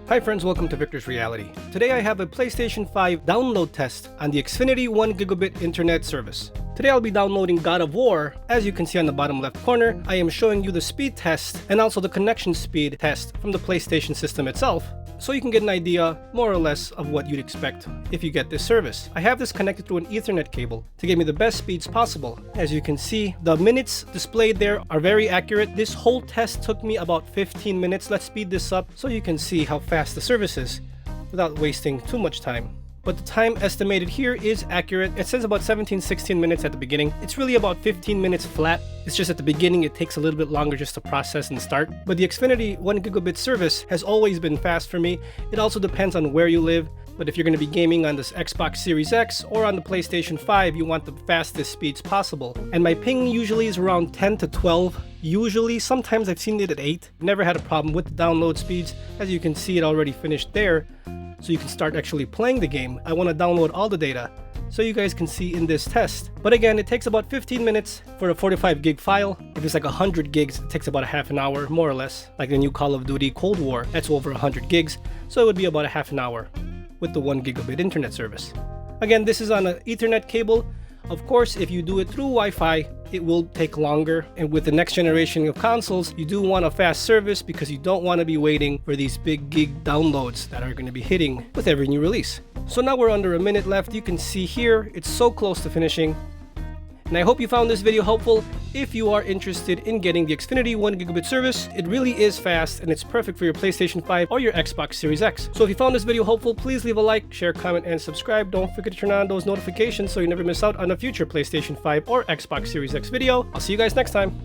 Hi friends, welcome to Viktors Reality. Today I have a PlayStation 5 download test on the Xfinity 1 gigabit internet service. Today I'll be downloading God of War. As you can see on the bottom left corner, I am showing you the speed test and also the connection speed test from the PlayStation system itself, so you can get an idea more or less of what you'd expect if you get this service. I have this connected through an Ethernet cable to give me the best speeds possible. As you can see, the minutes displayed there are very accurate. This whole test took me about 15 minutes. Let's speed this up so you can see how fast the service is without wasting too much time. But the time estimated here is accurate. It says about 17-16 minutes at the beginning. It's really about 15 minutes flat. It's just at the beginning it takes a little bit longer just to process and start. But the Xfinity 1 gigabit service has always been fast for me. It also depends on where you live. But if you're going to be gaming on this Xbox Series X or on the PlayStation 5, you want the fastest speeds possible. And my ping usually is around 10 to 12. Usually, sometimes I've seen it at 8. Never had a problem with the download speeds. As you can see, it already finished there. So you can start actually playing the game. I want to download all the data so you guys can see in this test. But again, it takes about 15 minutes for a 45 gig file. If it's like 100 gigs, it takes about a half an hour, more or less. Like the new Call of Duty Cold War, that's over 100 gigs. So it would be about a half an hour with the 1 gigabit internet service. Again, this is on an Ethernet cable. Of course, if you do it through Wi-Fi, it will take longer. And with the next generation of consoles, you do want a fast service because you don't want to be waiting for these big gig downloads that are going to be hitting with every new release. So now we're under a minute left. You can see here, it's so close to finishing. And I hope you found this video helpful. If you are interested in getting the Xfinity 1 gigabit service, it really is fast and it's perfect for your PlayStation 5 or your Xbox Series X. So if you found this video helpful, please leave a like, share, comment, and subscribe. Don't forget to turn on those notifications so you never miss out on a future PlayStation 5 or Xbox Series X video. I'll see you guys next time.